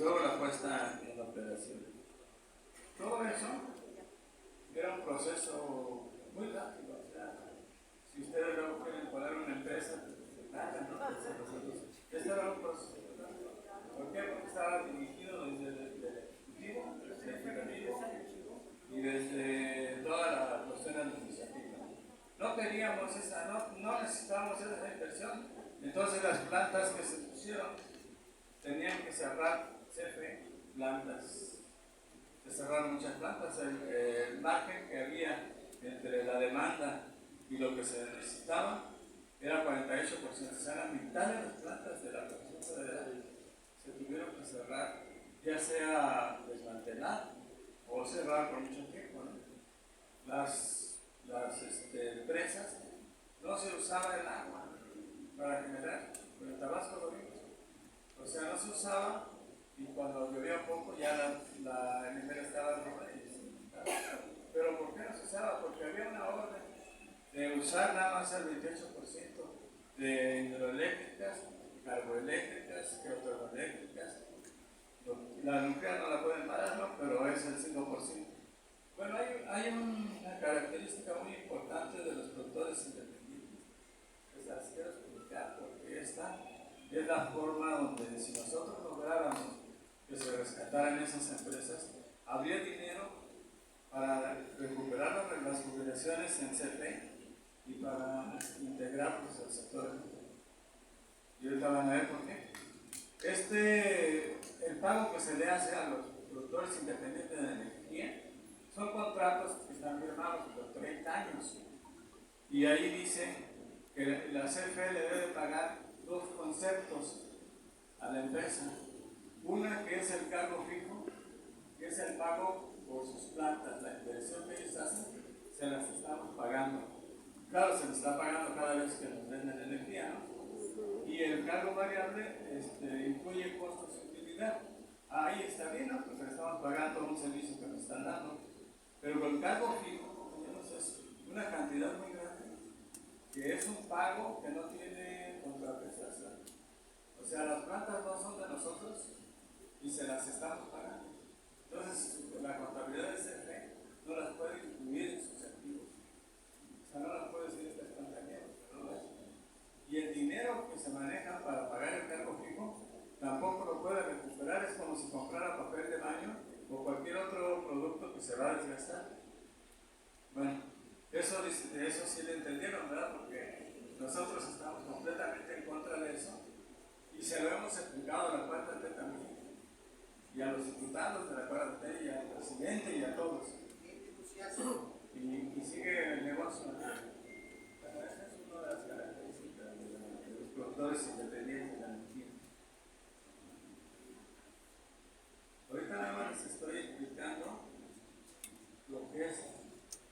luego la puesta en operación. Todo eso era un proceso muy rápido. O sea, si ustedes luego quieren poner una empresa, este era un proceso. ¿Por qué? Porque estaba dirigido desde el ejecutivo, y desde toda la cuestión administrativa. No queríamos no necesitábamos esa inversión. Entonces las plantas que se pusieron tenían que cerrar CFE, plantas. Se cerraron muchas plantas. El margen que había entre la demanda y lo que se necesitaba era 48%. O sea, la mitad de las plantas de la Comisión Federal se tuvieron que cerrar, ya sea desmantelar o cerrar por mucho tiempo, ¿no? Las presas, no se usaba el agua para generar, con el Tabasco lo vimos. O sea, no se usaba, y cuando llovía poco ya la enemiga estaba arriba. Pero ¿por qué no se usaba? Porque había una orden de usar nada más el 28% de hidroeléctricas, carboeléctricas, geotermoeléctricas. La nuclear no la pueden parar, ¿no? Pero es el 5%. Bueno, hay una característica muy importante de los productores independientes, que se las quiero explicar, porque esta es la forma donde, si nosotros lográramos que se rescataran esas empresas, habría dinero para recuperar las jubilaciones en CFE y para integrarlos al sector. Y ahorita van a ver por qué. El pago que se le hace a los productores independientes de energía son contratos que están firmados por 30 años. Y ahí dice que la CFE le debe pagar dos conceptos a la empresa. Una que es el cargo fijo, que es el pago por sus plantas. La inversión que ellos hacen, se las estamos pagando. Claro, se les está pagando cada vez que nos venden energía, ¿no? Y el cargo variable incluye costos de utilidad. Ahí está bien, ¿no? Porque le estamos pagando un servicio que nos están dando. Pero con el cargo fijo, es una cantidad muy grande, que es un pago que no tiene contraprestación. O sea, las plantas no son de nosotros y se las estamos pagando. Entonces, la contabilidad de CFE no las puede incluir en sus activos. O sea, no las puede decir esta compañía, pero no lo es. Y el dinero que se maneja para pagar el cargo fijo tampoco lo puede recuperar. Es como si comprara papel de baño o cualquier otro producto que se va a desgastar. Bueno, eso sí lo entendieron, ¿verdad? Porque nosotros estamos completamente en contra de eso y se lo hemos explicado a la 4T también, y a los diputados de la 4T y al presidente y a todos. Y sigue el negocio. Bueno, esa es una de las características de los productores independientes de la energía. Ahorita nada más les estoy explicando lo que es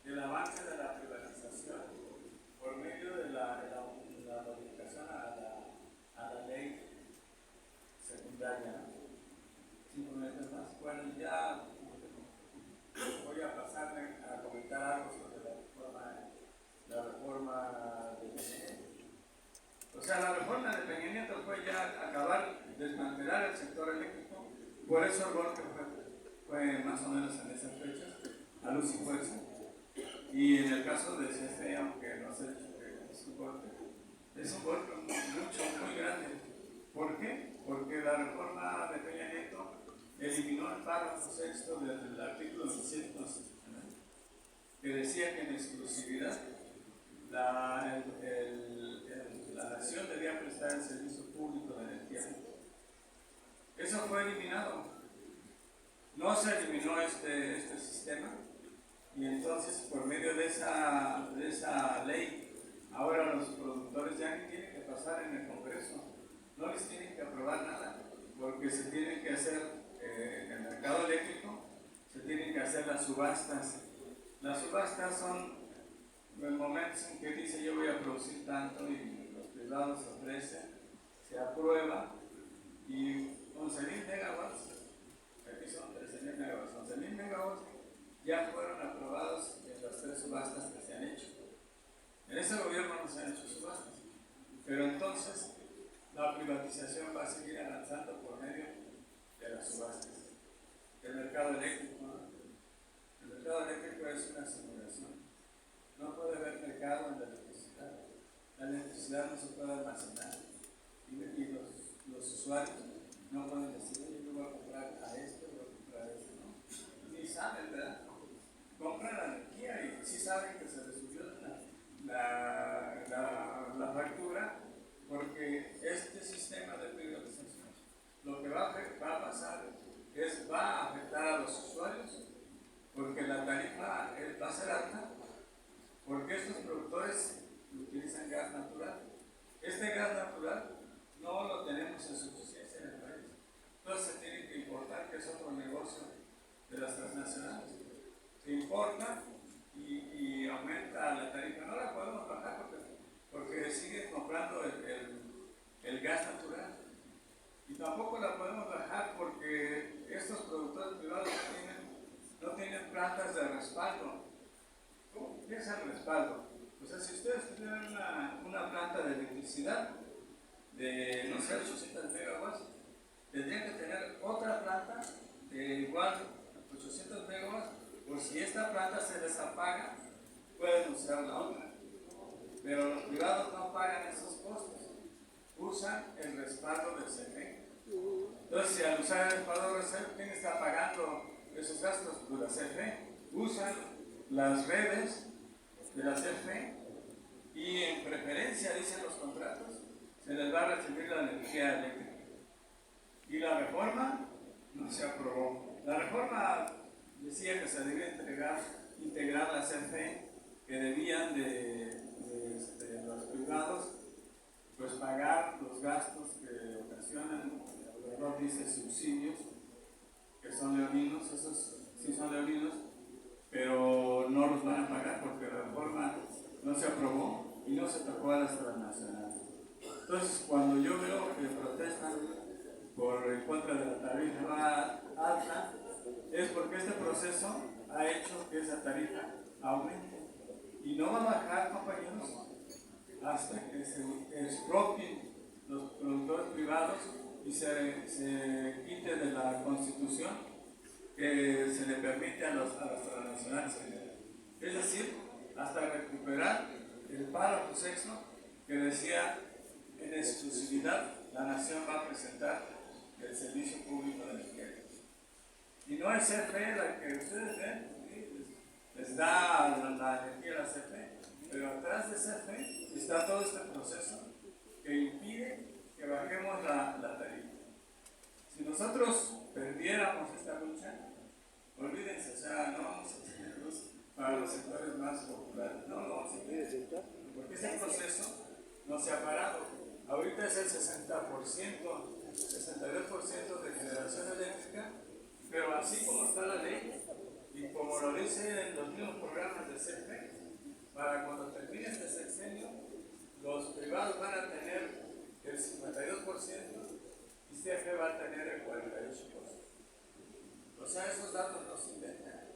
el avance de la privatización por medio de la modificación a la ley secundaria. 5 minutos más. Bueno, ya voy a pasarme a comentar algo sobre la reforma de Peña Nieto. O sea, la reforma de Peña Nieto fue ya acabar, desmantelar el sector eléctrico. Por eso el golpe fue más o menos en esas fechas, a luz y fuerza. Y en el caso de CFE, aunque no se ha dicho que es un golpe muy grande. ¿Por qué? Porque la reforma de Peña Nieto eliminó el párrafo sexto del artículo 200, que decía que en exclusividad la nación debía prestar el servicio público de energía. Eso fue eliminado. No se eliminó este sistema, y entonces por medio de esa ley, ahora los productores ya ni tienen que pasar en el Congreso, no les tienen que aprobar nada, porque se tienen que hacer en el mercado eléctrico, se tienen que hacer las subastas. Las subastas son momentos en que dice yo voy a producir tanto y los privados ofrecen, se aprueba, y 11,000 megawatts, aquí son 13,000 megawatts, 11,000 megawatts ya fueron aprobados en las 3 subastas que se han hecho. En este gobierno no se han hecho subastas, pero entonces la privatización va a seguir avanzando por medio de las subastas. mercado eléctrico, ¿no? El mercado eléctrico es una simulación. No puede haber mercado en la electricidad. La electricidad no se puede almacenar. Y los usuarios no pueden decir, yo voy a comprar a esto, voy a comprar a esto, ¿no? Ni saben, ¿verdad? Compran la energía y sí saben que se les subió la factura, porque este sistema de privatización lo que va a pasar es va a afectar a los usuarios, porque la tarifa va a ser alta, porque estos productores utilizan gas natural. Este gas natural no lo tenemos en suficiencia en el país, entonces se tiene que importar, que es otro negocio de las transnacionales. Se importa y aumenta la tarifa. No la podemos bajar porque siguen comprando el gas natural. Y tampoco la podemos bajar porque estos productores privados no tienen plantas de respaldo. ¿Qué es el respaldo? O sea, si ustedes tuvieran una planta de electricidad de, no sé, 800 megawatts, tendrían que tener otra planta de igual 800 megawatts, por si esta planta se les apaga, pueden usar la otra. Pero los privados no pagan esos costos, usan el respaldo del CFE. Entonces, si al usar el respaldo del CFE, ¿quién está pagando esos gastos? Pues la CFE. Usan las redes de la CFE y en preferencia, dicen los contratos, se les va a recibir la energía eléctrica. Y la reforma no se aprobó. La reforma decía que se debía integrar la CFE, que debían de los privados pues pagar los gastos que ocasionan, el error dice subsidios, que son leoninos, esos sí son leoninos, pero no los van a pagar porque la reforma no se aprobó y no se tocó a las transnacionales. Entonces, cuando yo veo que protestan en contra de la tarifa alta, es porque este proceso ha hecho que esa tarifa aumente. Y no va a bajar, compañeros, hasta que se expropien los productores privados y se quite de la Constitución que se le permite a las transnacionales. Es decir, hasta recuperar el párrafo sexto que decía en exclusividad la nación va a presentar el servicio público de energía. Y no es CFE la que ustedes ven, les da la energía a la CFE, pero atrás de CFE está todo este proceso que impide que bajemos la tarifa. Si nosotros perdiéramos esta lucha, olvídense, o sea, no vamos a tener luz para los sectores más populares, no lo vamos a tener, porque este proceso no se ha parado. Ahorita es el 60%, 62% de generación eléctrica, pero así como está la ley, y como lo dicen los mismos programas de CFE, para cuando termine este sexenio, los privados van a tener el 52% y CFE va a tener el 48%. O sea, esos datos no se inventan.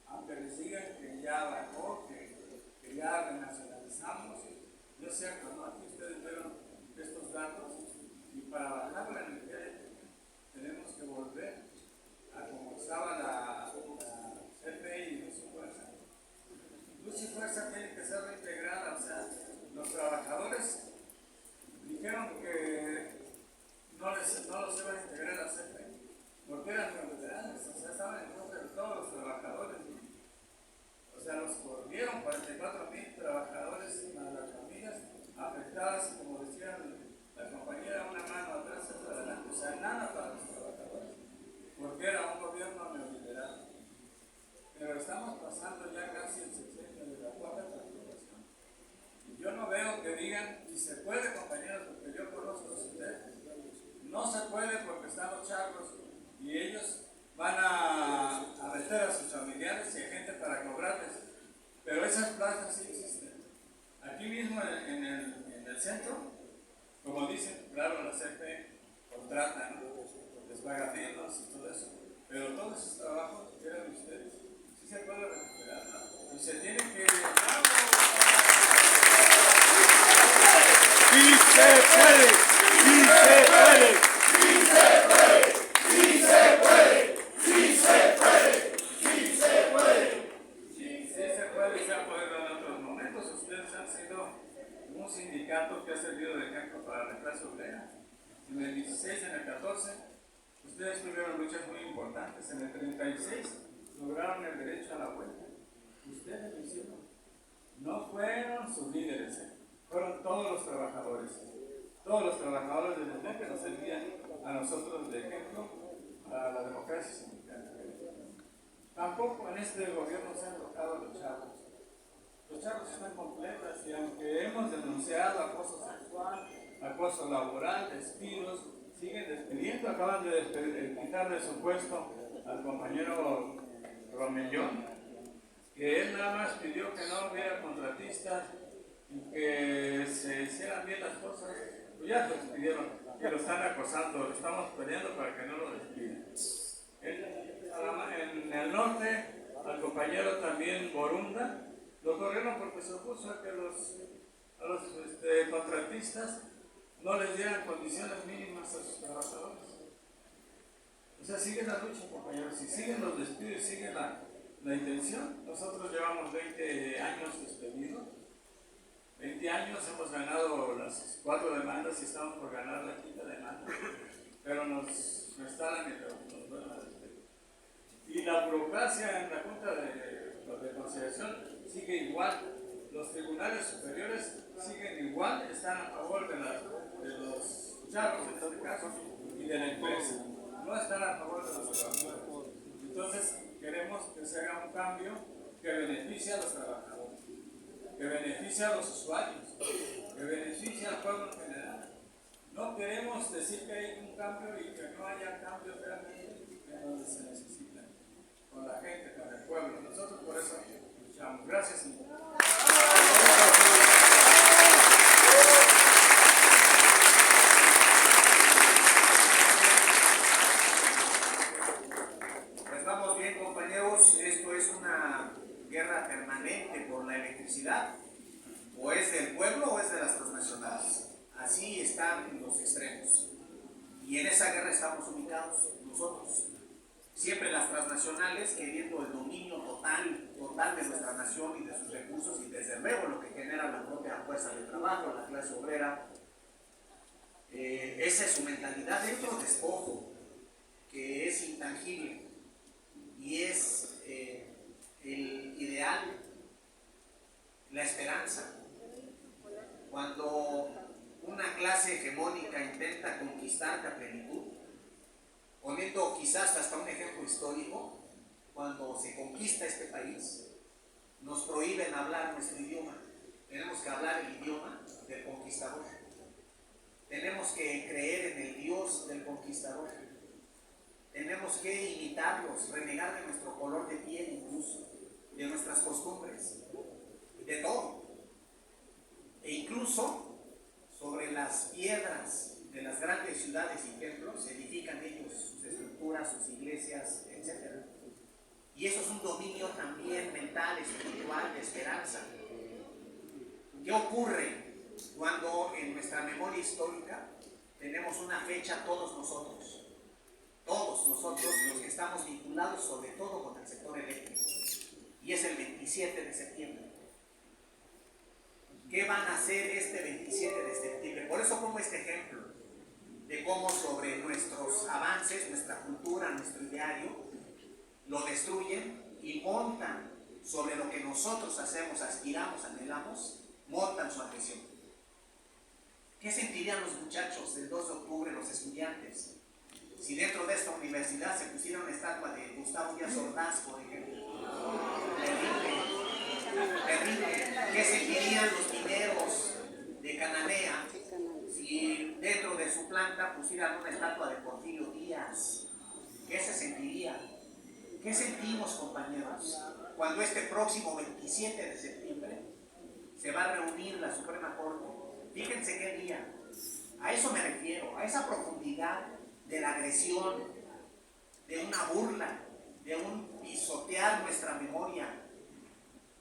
Aunque les digan que ya bajó, que ya renacionalizamos, no es cierto, ¿no? Aquí ustedes vieron estos datos y para bajar la energía eléctrica tenemos que volver a como estaba la CFE y Luz y Fuerza. Luz y Fuerza tiene que ser reintegrada, o sea, los trabajadores dijeron que no los iban a integrar a CFE porque eran neoliberales, o sea, estaban en contra de todos los trabajadores. O sea, los corrieron 44,000 trabajadores a las familias afectadas, como decían la compañera, una mano atrás y otra adelante, o sea, nada para los trabajadores, porque era un gobierno neoliberal. Pero estamos pasando ya casi el sexenio de la cuarta transformación. Y yo no veo que digan, y se puede, compañeros, porque yo conozco a ustedes, no se puede porque están los charros y ellos van a meter a sus familiares y a gente para cobrarles. Pero esas plazas sí existen. Aquí mismo en el centro, como dicen, claro, la CFE contrata, ¿no? Les paga menos y todo eso. Pero todos esos trabajos que eran ustedes, sí se puede recuperar, ¿no? Y se tiene que... ¡Sí se puede! ¡Sí se puede! ¡Sí se puede! ¡Sí se puede! ¡Sí se puede! 14, ustedes tuvieron luchas muy importantes. En el 36 lograron el derecho a la huelga. Ustedes lo hicieron. No fueron sus líderes, fueron todos los trabajadores. Todos los trabajadores del MUNEC que nos servían a nosotros de ejemplo a la democracia sindical. Tampoco en este gobierno se han tocado los chavos. Los chavos están completas y aunque hemos denunciado acoso sexual, acoso laboral, despidos, siguen despidiendo. Acaban de quitar de su puesto al compañero Romellón, que él nada más pidió que no hubiera contratistas y que se hicieran bien las cosas. Pues ya lo despidieron, que lo están acosando, lo estamos peleando para que no lo despidan. En el norte, al compañero también Borunda, lo corrieron porque se opuso a que a los contratistas no les dieran condiciones mínimas a sus trabajadores. O sea, sigue la lucha, compañeros, si siguen los despidos, sigue la intención. Nosotros llevamos 20 años despedidos, 20 años, hemos ganado las 4 demandas y estamos por ganar la 5ª demanda, pero nos instalan y nos vuelven a despedir. Y la burocracia en la Junta de Conciliación sigue igual. Los tribunales superiores siguen igual, están a favor de los chavos en este caso y de la empresa. No están a favor de los trabajadores. Entonces queremos que se haga un cambio que beneficie a los trabajadores, que beneficie a los usuarios, que beneficie al pueblo en general. No queremos decir que hay un cambio y que no haya cambios realmente en donde se necesitan, con la gente, con el pueblo. Nosotros por eso luchamos. Gracias, señor. Pues vamos bien, compañeros. Esto es una guerra permanente por la electricidad. O es del pueblo o es de las transnacionales. Así están los extremos. Y en esa guerra estamos ubicados nosotros. Siempre las transnacionales queriendo el dominio total de nuestra nación y de sus recursos y desde luego lo que genera la propia fuerza de trabajo, la clase obrera. Esa es su mentalidad dentro de despojo, que es intangible y es el ideal, la esperanza. Cuando una clase hegemónica intenta conquistarte a plenitud, poniendo quizás hasta un ejemplo histórico, cuando se conquista este país, nos prohíben hablar nuestro idioma. Tenemos que hablar el idioma del conquistador. Tenemos que creer en el Dios del conquistador. Tenemos que imitarlos, renegar de nuestro color de piel incluso, de nuestras costumbres, de todo. E incluso sobre las piedras de las grandes ciudades y templos edifican ellos sus estructuras, sus iglesias, etc. Y eso es un dominio también mental, espiritual, de esperanza. ¿Qué ocurre cuando en nuestra memoria histórica tenemos una fecha todos nosotros los que estamos vinculados sobre todo con el sector eléctrico? Y es el 27 de septiembre. ¿Qué van a hacer este 27 de septiembre? Por eso pongo este ejemplo de cómo sobre nuestros avances, nuestra cultura, nuestro ideario, lo destruyen y montan sobre lo que nosotros hacemos, aspiramos, anhelamos, montan su agresión. ¿Qué sentirían los muchachos del 2 de octubre, los estudiantes, si dentro de esta universidad se pusiera una estatua de Gustavo Díaz Ordaz, por ejemplo? Terrible. ¿Qué sentirían los mineros de Cananea si dentro de su planta pusieran una estatua de Porfirio Díaz? ¿Qué se sentiría? ¿Qué sentimos, compañeros, cuando este próximo 27 de septiembre se va a reunir la Suprema Corte? Fíjense qué día. A eso me refiero, a esa profundidad de la agresión, de una burla, de un pisotear nuestra memoria.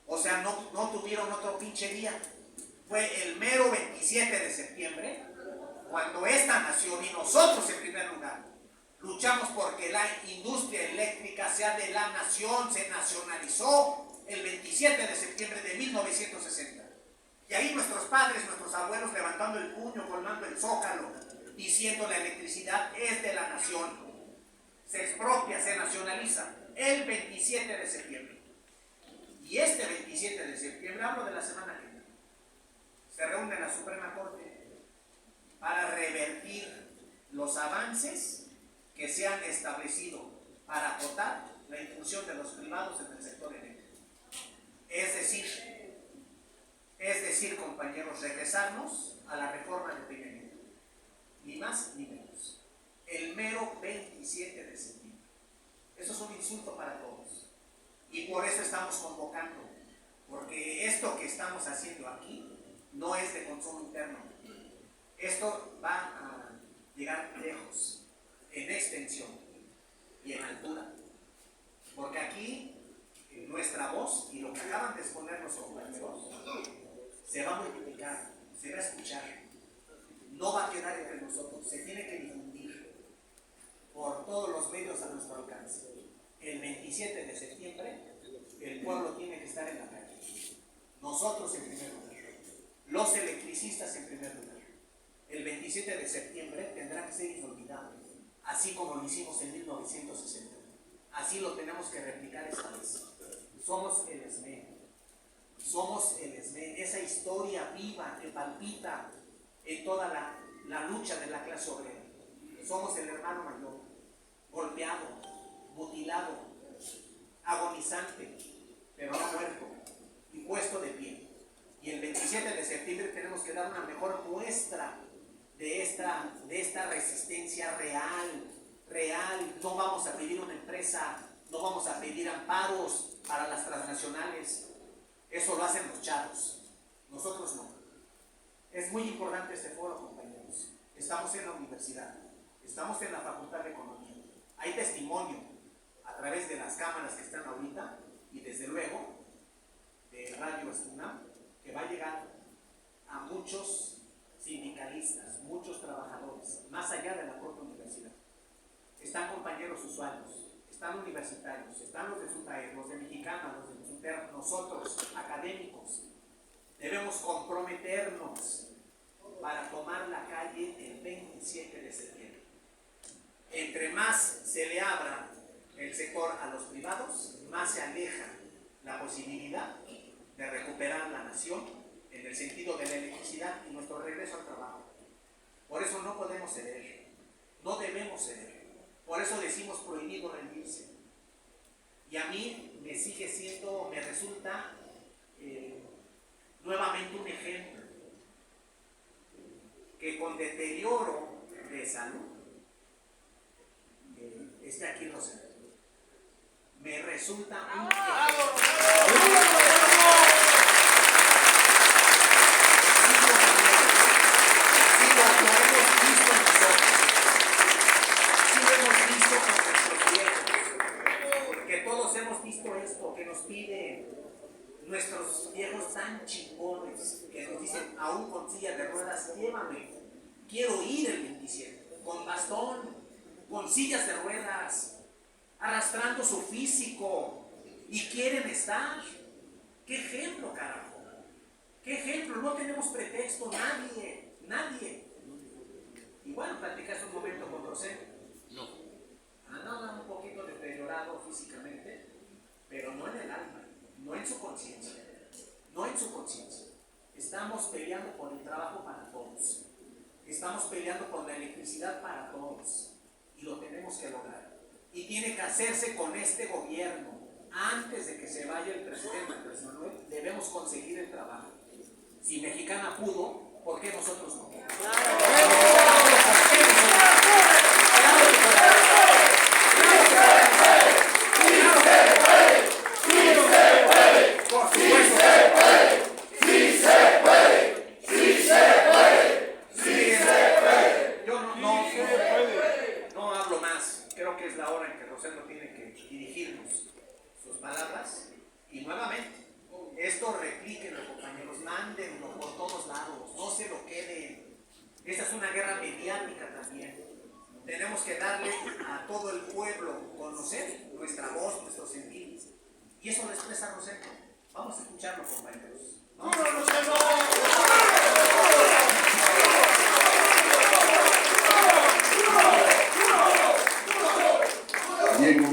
O sea, no tuvieron otro pinche día. Fue el mero 27 de septiembre cuando esta nación y nosotros en primer lugar luchamos porque la industria eléctrica sea de la nación, se nacionalizó el 27 de septiembre de 1960. Y ahí nuestros padres, nuestros abuelos levantando el puño, colmando el zócalo, diciendo la electricidad es de la se expropia, se nacionaliza el 27 de septiembre. Y este 27 de septiembre, hablo de la semana que viene, se reúne la Suprema Corte para revertir los avances que se han establecido para acotar la inclusión de los privados en el sector eléctrico. Es decir, compañeros, regresarnos a la reforma de Peña Nieto, ni más ni menos, el mero 27 de septiembre. Eso es un insulto para todos, y por eso estamos convocando, porque esto que estamos haciendo aquí no es de consumo interno, esto va a llegar lejos, en extensión y en altura, porque aquí nuestra voz y lo que acaban de exponer los compañeros se va a multiplicar, se va a escuchar, no va a quedar entre nosotros, se tiene que difundir por todos los medios a nuestro alcance. El 27 de septiembre el pueblo tiene que estar en la calle, nosotros en primer lugar, los electricistas en primer lugar. El 27 de septiembre tendrá que ser inolvidable, así como lo hicimos en 1960. Así lo tenemos que replicar esta vez. Somos el ESME, esa historia viva que palpita en toda la lucha de la clase obrera. Somos el hermano mayor, golpeado, mutilado, agonizante, pero no muerto, y puesto de pie. Y el 27 de septiembre tenemos que dar una mejor muestra de esta resistencia real. No vamos a pedir una empresa, no vamos a pedir amparos para las transnacionales. Eso lo hacen los chavos, nosotros no. Es muy importante este foro, compañeros. Estamos en la universidad, estamos en la Facultad de Economía. Hay testimonio a través de las cámaras que están ahorita y desde luego de Radio UNAM, que va a llegar a muchos sindicalistas, muchos trabajadores, más allá de la propia universidad. Están compañeros usuarios, están universitarios, están los de SUTAER, los de Mexicana, los de SUTER, nosotros, académicos. Debemos comprometernos para tomar la calle el 27 de septiembre. Entre más se le abra el sector a los privados, más se aleja la posibilidad de recuperar la nación en el sentido de la electricidad y nuestro regreso al trabajo. Por eso no podemos ceder, no debemos ceder. Por eso decimos prohibido rendirse. Y a mí me resulta nuevamente un ejemplo que con deterioro de salud esté aquí Rosendo. Me resulta un ejemplo. Nuestros viejos tan chingones que nos dicen, aún con silla de ruedas, llévame, quiero ir el 27, con bastón, con sillas de ruedas, arrastrando su físico, y quieren estar. ¿Qué ejemplo, carajo? ¿Qué ejemplo? No tenemos pretexto, nadie. Y bueno, platicaste un momento con Rosendo. No. Andaba un poquito deteriorado físicamente, pero no en el alma. No en su conciencia, Estamos peleando por el trabajo para todos. Estamos peleando por la electricidad para todos. Y lo tenemos que lograr. Y tiene que hacerse con este gobierno. Antes de que se vaya el presidente Andrés Manuel, debemos conseguir el trabajo. Si Mexicana pudo, ¿por qué nosotros no? Tenemos que darle a todo el pueblo conocer nuestra voz, nuestros sentidos. Y eso lo expresa Rosendo. Vamos a escucharlo, compañeros.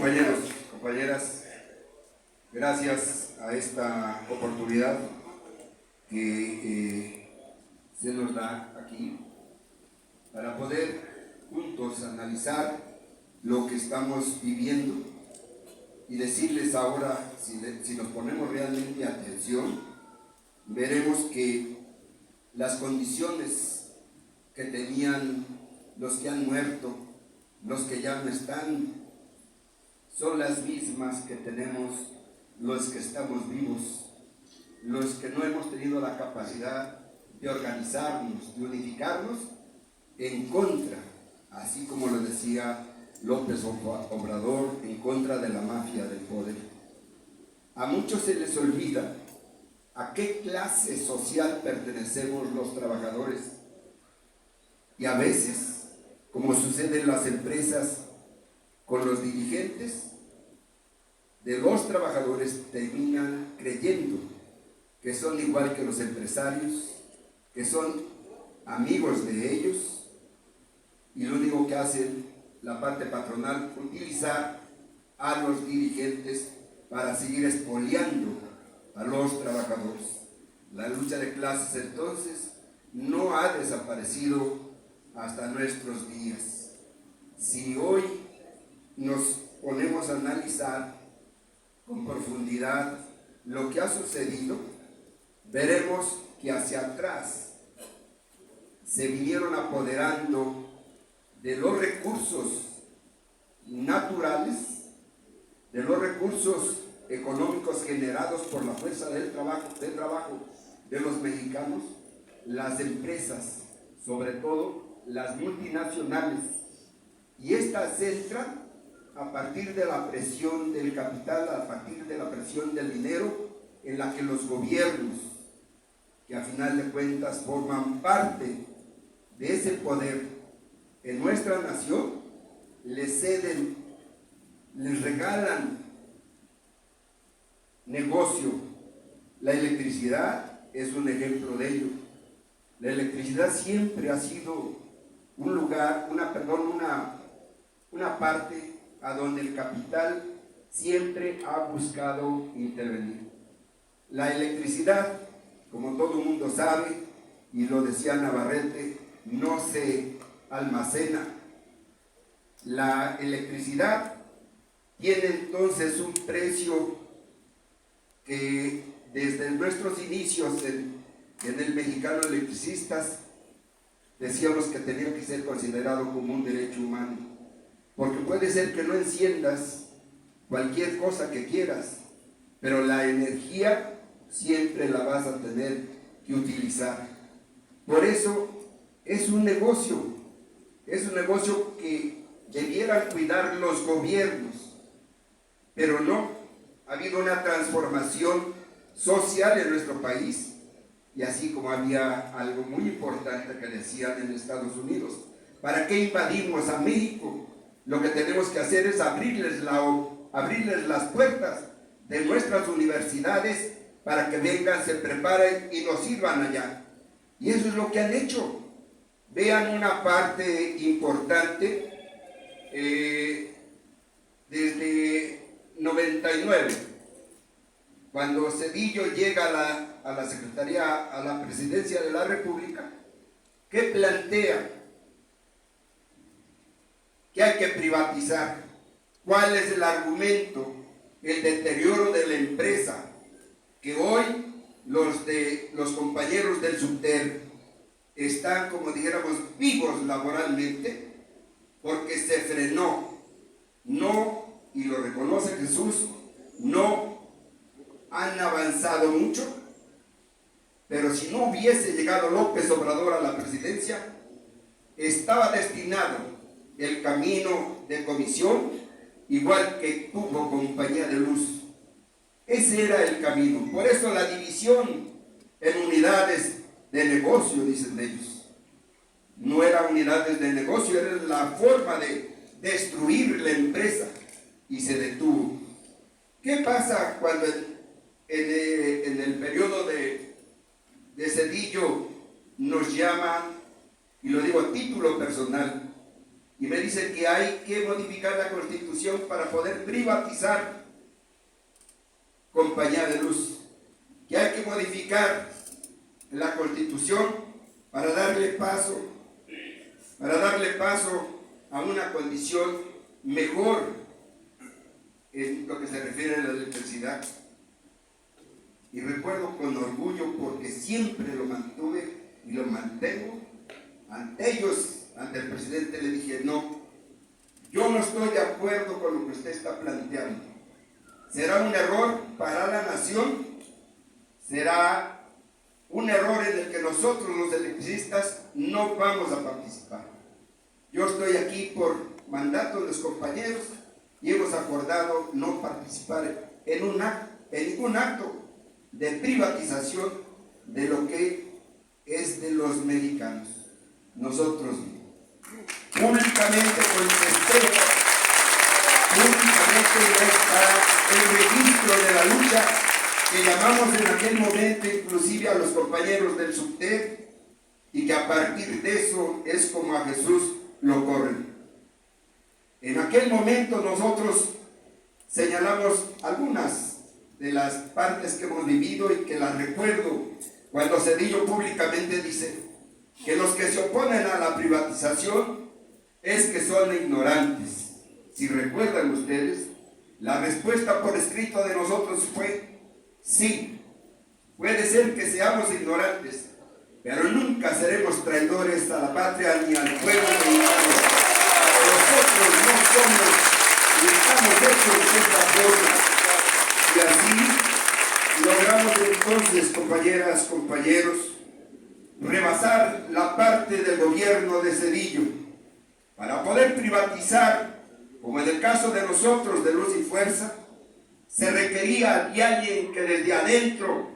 compañeros, compañeras, gracias a esta oportunidad que se nos da aquí para poder juntos analizar lo que estamos viviendo y decirles ahora, si nos ponemos realmente atención, veremos que las condiciones que tenían los que han muerto, los que ya no están, son las mismas que tenemos los que estamos vivos, los que no hemos tenido la capacidad de organizarnos, de unificarnos en contra, así como lo decía López Obrador, en contra de la mafia del poder. A muchos se les olvida a qué clase social pertenecemos los trabajadores, y a veces, como sucede en las empresas con los dirigentes de los trabajadores, terminan creyendo que son igual que los empresarios, que son amigos de ellos, y lo único que hace la parte patronal, utilizar a los dirigentes para seguir expoliando a los trabajadores. La lucha de clases entonces no ha desaparecido hasta nuestros días. Si hoy nos ponemos a analizar con profundidad lo que ha sucedido, veremos que hacia atrás se vinieron apoderando de los recursos naturales, de los recursos económicos generados por la fuerza del trabajo de los mexicanos, las empresas, sobre todo las multinacionales, y estas entran a partir de la presión del capital, a partir de la presión del dinero, en la que los gobiernos, que a final de cuentas forman parte de ese poder en nuestra nación, les ceden, les regalan negocio. La electricidad es un ejemplo de ello. La electricidad siempre ha sido un lugar, una parte a donde el capital siempre ha buscado intervenir. La electricidad, como todo el mundo sabe, y lo decía Navarrete, no se almacena. La electricidad tiene entonces un precio que desde nuestros inicios en el Mexicano Electricistas decíamos que tenía que ser considerado como un derecho humano, porque puede ser que no enciendas cualquier cosa que quieras, pero la energía siempre la vas a tener que utilizar. Por eso es un negocio que debieran cuidar los gobiernos, pero no. Ha habido una transformación social en nuestro país, y así como había algo muy importante que decían en Estados Unidos: ¿para qué invadimos a México? Lo que tenemos que hacer es abrirles las puertas de nuestras universidades para que vengan, se preparen y nos sirvan allá. Y eso es lo que han hecho. Vean una parte importante, desde 99, cuando Zedillo llega a la Secretaría, a la Presidencia de la República, ¿qué plantea? Que hay que privatizar. ¿Cuál es el argumento? El deterioro de la empresa, que hoy los compañeros del Subter están, como dijéramos, vivos laboralmente, porque se frenó. No, y lo reconoce Jesús, no han avanzado mucho, pero si no hubiese llegado López Obrador a la presidencia, estaba destinado el camino de comisión, igual que tuvo Compañía de Luz. Ese era el camino. Por eso la división en unidades de negocio, dicen ellos. No era unidades de negocio, era la forma de destruir la empresa, y se detuvo. ¿Qué pasa cuando en el periodo de Zedillo nos llama, y lo digo a título personal, y me dice que hay que modificar la Constitución para poder privatizar Compañía de Luz, que hay que modificar la Constitución para darle paso a una condición mejor en lo que se refiere a la electricidad. Y recuerdo con orgullo, porque siempre lo mantuve y lo mantengo ante ellos, ante el presidente, le dije: no, yo no estoy de acuerdo con lo que usted está planteando. Será un error para la nación, será un error en el que nosotros los electricistas no vamos a participar. Yo estoy aquí por mandato de los compañeros y hemos acordado no participar en ningún acto de privatización de lo que es de los mexicanos. Nosotros públicamente contesté, públicamente está el registro de la lucha que llamamos en aquel momento inclusive a los compañeros del SUBTEC, y que a partir de eso es como a Jesús lo corren. En aquel momento nosotros señalamos algunas de las partes que hemos vivido y que las recuerdo cuando Zedillo públicamente dice que los que se oponen a la privatización es que son ignorantes. Si recuerdan ustedes, la respuesta por escrito de nosotros fue: sí, puede ser que seamos ignorantes, pero nunca seremos traidores a la patria ni al pueblo mexicano. Nosotros no somos y estamos hechos de esta forma. Y así logramos entonces, compañeras, compañeros, rebasar la parte del gobierno de Zedillo para poder privatizar, como en el caso de nosotros de Luz y Fuerza. Se requería de alguien que desde adentro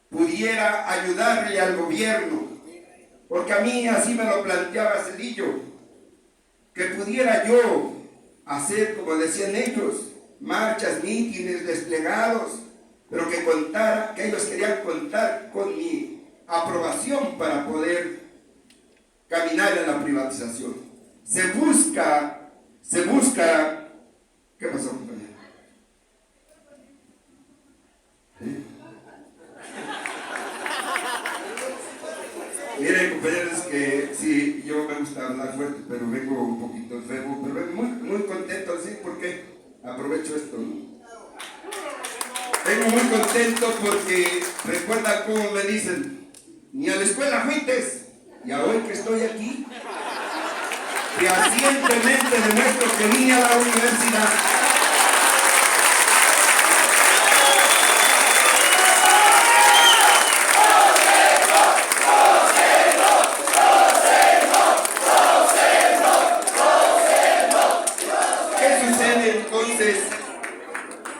pudiera ayudarle al gobierno, porque a mí así me lo planteaba Zedillo, que pudiera yo hacer, como decían ellos, marchas, mítines, desplegados, pero que ellos querían contar con mi aprobación para poder caminar en la privatización. Se busca, ¿qué pasó, compañero? ¿Sí? Miren, compañeros, que sí, yo me gusta hablar fuerte, pero vengo un poquito enfermo, pero vengo muy contento, ¿sí? Porque aprovecho esto, ¿no? Vengo muy contento porque recuerda cómo me dicen: ni a la escuela fuites, y a hoy que estoy aquí, fehacientemente demuestro que vine a la universidad.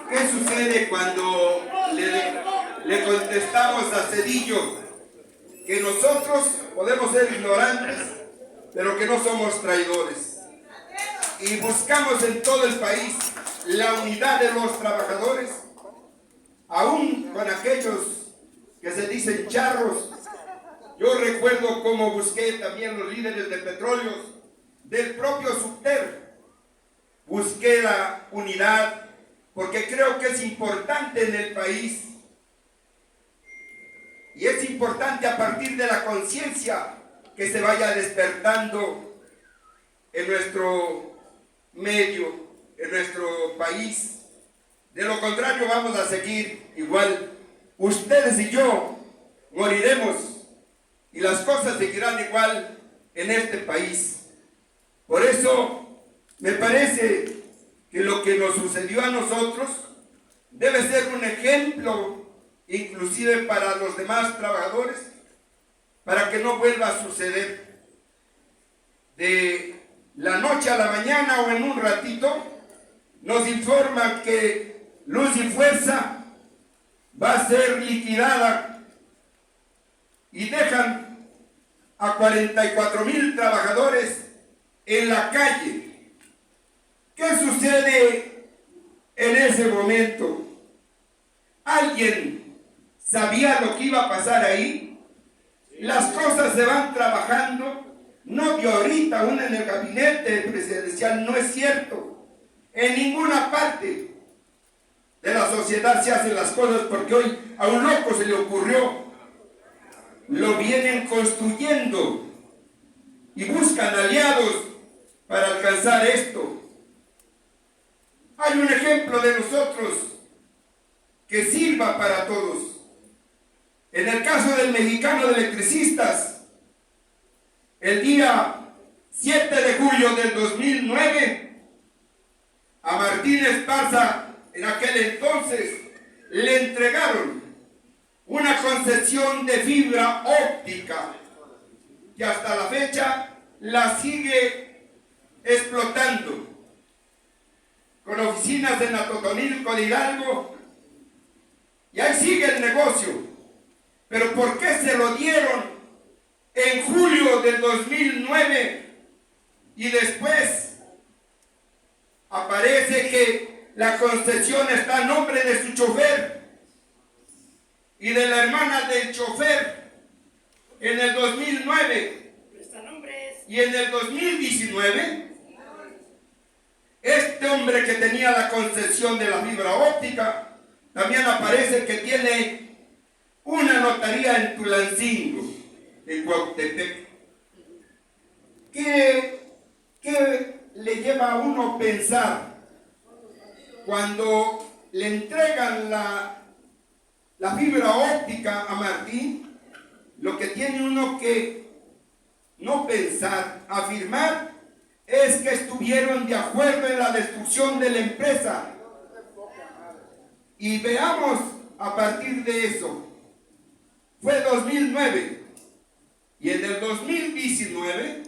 ¿Qué sucede cuando le contestamos a Zedillo que nosotros podemos ser ignorantes, pero que no somos traidores? Y buscamos en todo el país la unidad de los trabajadores, aún con aquellos que se dicen charros. Yo recuerdo cómo busqué también los líderes de petróleos del propio SUBTEC. Busqué la unidad porque creo que es importante en el país, y es importante a partir de la conciencia que se vaya despertando en nuestro medio, en nuestro país. De lo contrario vamos a seguir igual. Ustedes y yo moriremos y las cosas seguirán igual en este país. Por eso me parece que lo que nos sucedió a nosotros debe ser un ejemplo inclusive para los demás trabajadores, para que no vuelva a suceder. De la noche a la mañana o en un ratito nos informan que Luz y Fuerza va a ser liquidada y dejan a 44,000 trabajadores en la calle. ¿Qué sucede en ese momento? ¿Alguien sabía lo que iba a pasar ahí? Las cosas se van trabajando, no de ahorita, una en el gabinete presidencial, no es cierto. En ninguna parte de la sociedad se hacen las cosas porque hoy a un loco se le ocurrió. Lo vienen construyendo y buscan aliados para alcanzar esto. Hay un ejemplo de nosotros que sirva para todos. En el caso del Mexicano de Electricistas, el día 7 de julio del 2009, a Martín Esparza, en aquel entonces, le entregaron una concesión de fibra óptica que hasta la fecha la sigue explotando, con oficinas en Atotonilco de Hidalgo, y ahí sigue el negocio. Pero ¿por qué se lo dieron en julio del 2009 y después aparece que la concesión está a nombre de su chofer y de la hermana del chofer en el 2009? Y en el 2019, este hombre que tenía la concesión de la fibra óptica también aparece que tiene una notaría en Tulancingo, en Cuautepec. ¿Qué le lleva a uno a pensar cuando le entregan la fibra óptica a Martín? Lo que tiene uno que no pensar, afirmar, es que estuvieron de acuerdo en la destrucción de la empresa. Y veamos a partir de eso. Fue 2009 y en el 2019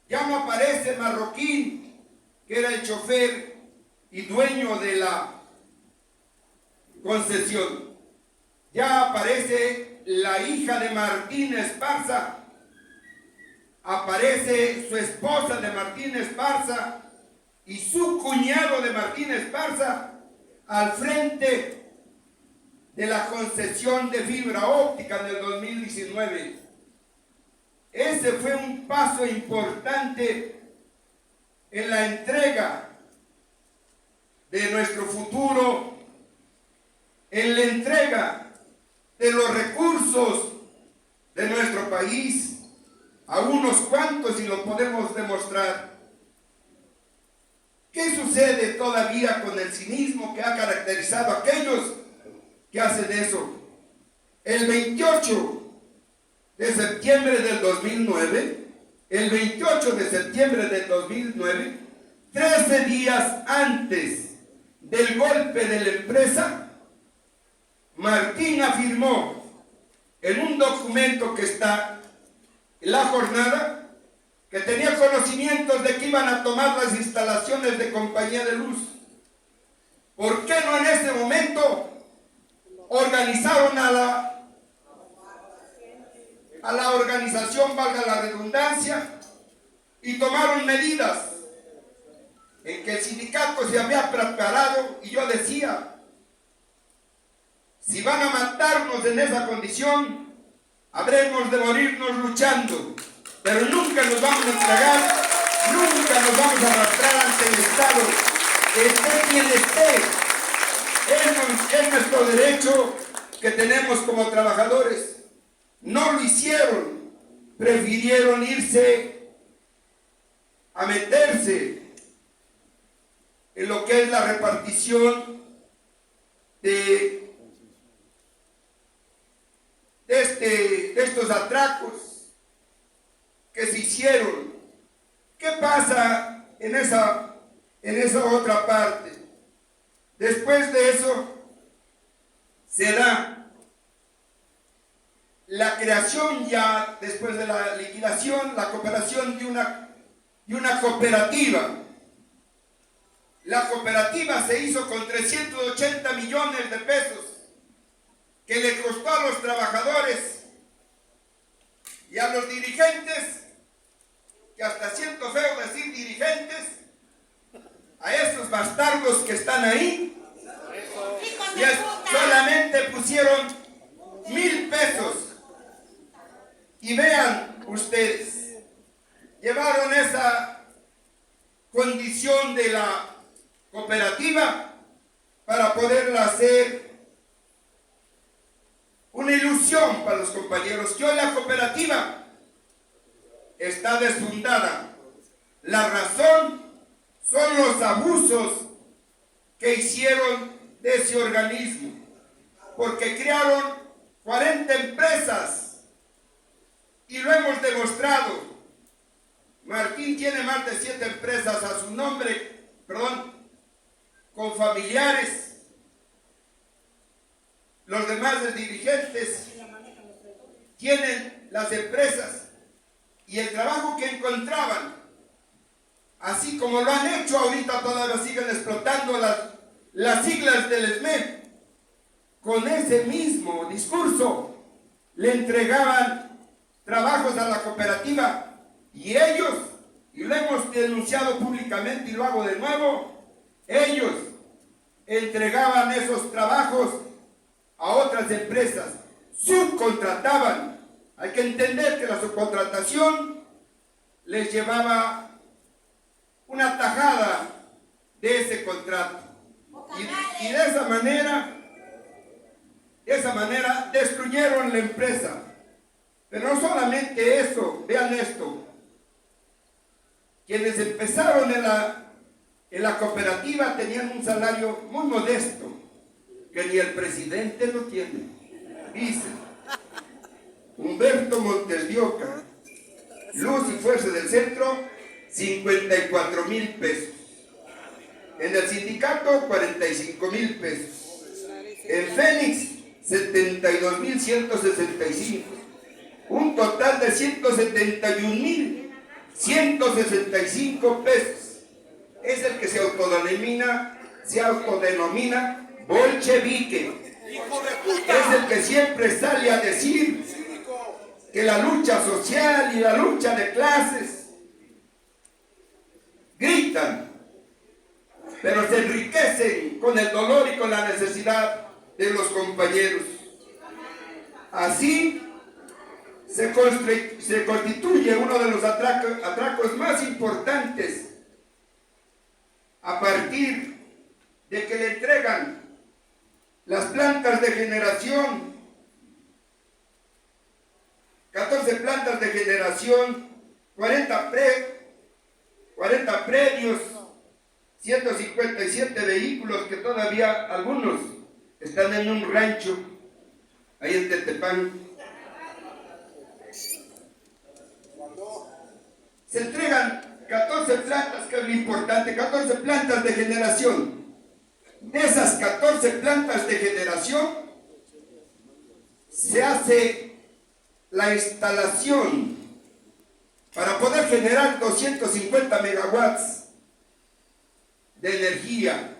ya no aparece Marroquín, que era el chofer y dueño de la concesión. Ya aparece la hija de Martín Esparza, aparece su esposa de Martín Esparza y su cuñado de Martín Esparza al frente de la concesión de fibra óptica del 2019. Ese fue un paso importante en la entrega de nuestro futuro, en la entrega de los recursos de nuestro país a unos cuantos, y lo podemos demostrar. ¿Qué sucede todavía con el cinismo que ha caracterizado a aquellos que hacen eso? El 28 de septiembre del 2009, 13 días antes del golpe de la empresa, Martín afirmó en un documento que está en La Jornada que tenía conocimientos de que iban a tomar las instalaciones de Compañía de Luz. ¿Por qué no en ese momento organizaron a la organización, valga la redundancia, y tomaron medidas en que el sindicato se había preparado? Y yo decía, si van a matarnos en esa condición, habremos de morirnos luchando, pero nunca nos vamos a entregar, nunca nos vamos a arrastrar ante el Estado, esté quien esté. Es nuestro derecho que tenemos como trabajadores. No lo hicieron, prefirieron irse a meterse en lo que es la repartición de estos atracos que se hicieron. ¿Qué pasa en esa otra parte? Después de eso se da la creación, ya después de la liquidación, la cooperación de una cooperativa. La cooperativa se hizo con 380 millones de pesos que le costó a los trabajadores y a los dirigentes, que hasta siento feo decir dirigentes, a esos bastardos que están ahí, y solamente pusieron 1,000 pesos. Y vean ustedes, llevaron esa condición de la cooperativa para poderla hacer una ilusión para los compañeros, que hoy la cooperativa está desfundada. La razón son los abusos que hicieron de ese organismo, porque crearon 40 empresas y lo hemos demostrado. Martín tiene más de 7 empresas a su nombre, con familiares. Los demás dirigentes tienen las empresas y el trabajo que encontraban, así como lo han hecho ahorita, todavía siguen explotando las siglas del SME. Con ese mismo discurso le entregaban trabajos a la cooperativa y ellos, y lo hemos denunciado públicamente y lo hago de nuevo, ellos entregaban esos trabajos a otras empresas, subcontrataban. Hay que entender que la subcontratación les llevaba una tajada de ese contrato. Y de esa manera destruyeron la empresa. Pero no solamente eso, vean esto. Quienes empezaron en la cooperativa tenían un salario muy modesto, que ni el presidente lo tiene. Dice Humberto Montes de Oca, Luz y Fuerza del Centro, 54,000 pesos. En el sindicato, 45,000 pesos. En Fénix, 72,165. Un total de 171,165 pesos. Es el que se autodenomina bolchevique. Es el que siempre sale a decir que la lucha social y la lucha de clases gritan, pero se enriquecen con el dolor y con la necesidad de los compañeros. Así se constituye uno de los atracos más importantes a partir de que le entregan las plantas de generación, 14 plantas de generación, 40 predios, 157 vehículos, que todavía algunos están en un rancho ahí en Tetepán. Se entregan 14 plantas, que es lo importante, 14 plantas de generación. De esas 14 plantas de generación se hace la instalación para poder generar 250 megawatts de energía.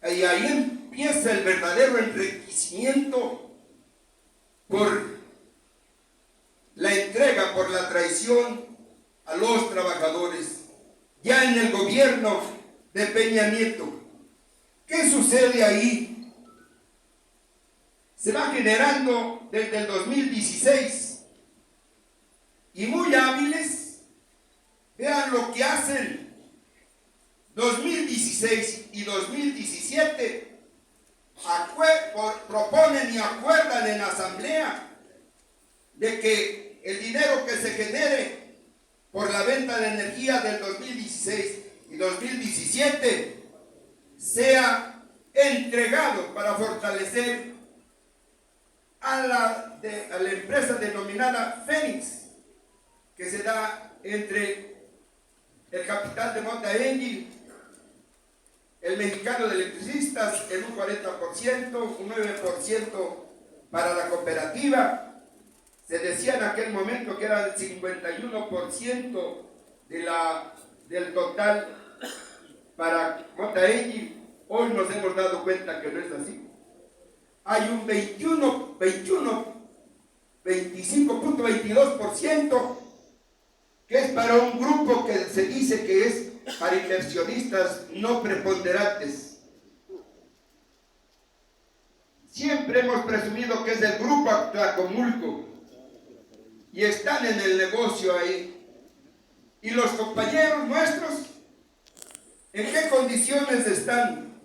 Y ahí empieza el verdadero enriquecimiento por la entrega, por la traición a los trabajadores. Ya en el gobierno de Peña Nieto, ¿qué sucede ahí? Se va generando desde el 2016 y muy hábiles, vean lo que hacen. 2016 y 2017 proponen y acuerdan en asamblea de que el dinero que se genere por la venta de energía del 2016 y 2017 sea entregado para fortalecer a la empresa denominada Fénix, que se da entre el capital de Mota Engil, el mexicano de electricistas en un 40%, un 9% para la cooperativa. Se decía en aquel momento que era el 51% del total para Mota Engil. Hoy nos hemos dado cuenta que no es así. Hay un 25.22% que es para un grupo que se dice que es para inversionistas no preponderantes. Siempre hemos presumido que es el grupo Tlacomulco y están en el negocio ahí. ¿Y los compañeros nuestros en qué condiciones están?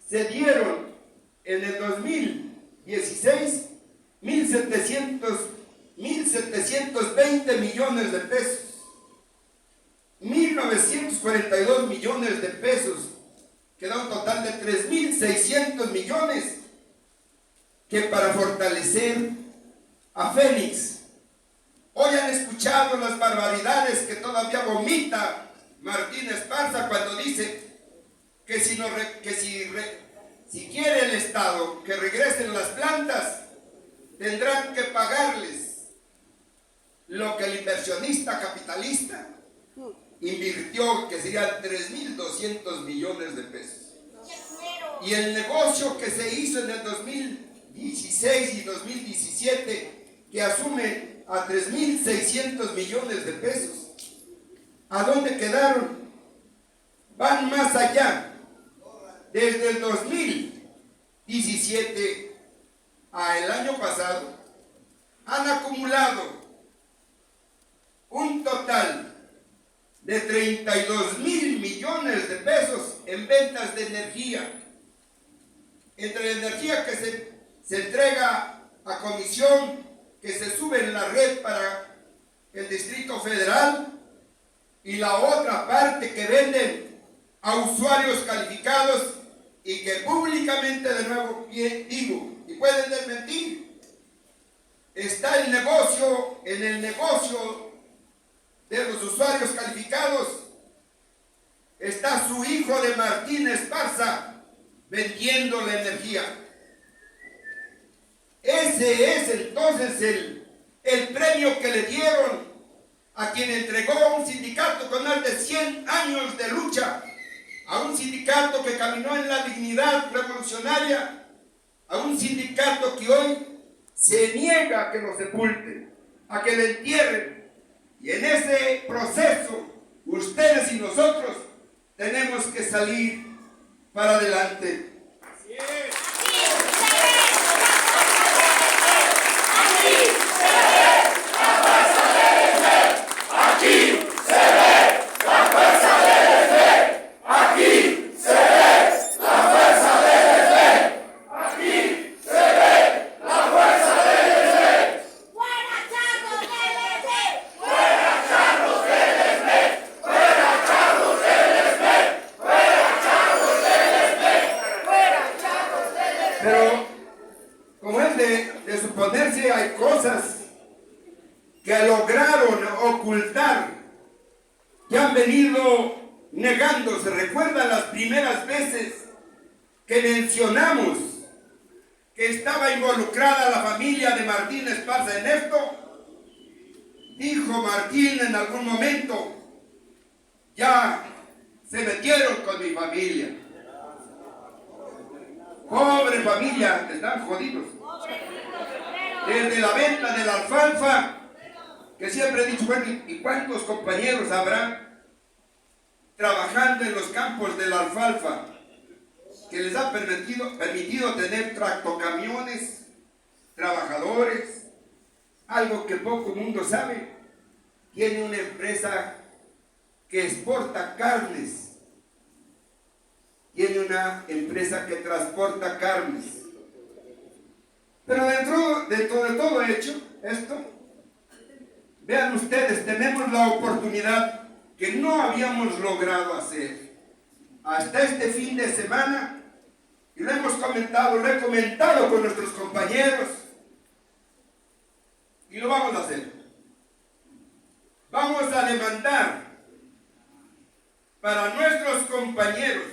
Se dieron en el 2016 1.720 millones de pesos, 1.942 millones de pesos, que da un total de 3.600 millones, que para fortalecer a Fénix. Hoy han escuchado las barbaridades que todavía vomita Martín Esparza cuando dice que si quiere el Estado que regresen las plantas, tendrán que pagarles lo que el inversionista capitalista invirtió, que serían 3.200 millones de pesos. Y el negocio que se hizo en el 2016 y 2017, que asume a 3.600 millones de pesos, ¿a dónde quedaron? Van más allá. Desde el 2017 a el año pasado han acumulado un total de 32.000 millones de pesos en ventas de energía. Entre la energía que se entrega a comisión, que se sube en la red para el Distrito Federal, y la otra parte que venden a usuarios calificados, y que públicamente, de nuevo digo, y pueden desmentir, está en el negocio de los usuarios calificados, está su hijo de Martín Esparza vendiendo la energía. Ese es entonces el premio que le dieron a quien entregó a un sindicato con más de 100 años de lucha, a un sindicato que caminó en la dignidad revolucionaria, a un sindicato que hoy se niega a que lo sepulten, a que lo entierren. Y en ese proceso, ustedes y nosotros tenemos que salir para adelante. Así es. Pero, como es de suponerse, hay cosas que lograron ocultar, que han venido negándose. ¿Recuerdan las primeras veces que mencionamos que estaba involucrada la familia de Martín Esparza en esto? Dijo Martín en algún momento: ya se metieron con mi familia. Pobre familia, están jodidos. Desde la venta de la alfalfa, que siempre he dicho, bueno, ¿y cuántos compañeros habrá trabajando en los campos de la alfalfa que les ha permitido tener tractocamiones, trabajadores? Algo que poco mundo sabe: tiene una empresa que exporta carnes, tiene una empresa que transporta carnes. Pero dentro de todo esto, vean ustedes, tenemos la oportunidad que no habíamos logrado hacer hasta este fin de semana, y lo hemos comentado, lo he comentado con nuestros compañeros, y lo vamos a hacer. Vamos a demandar para nuestros compañeros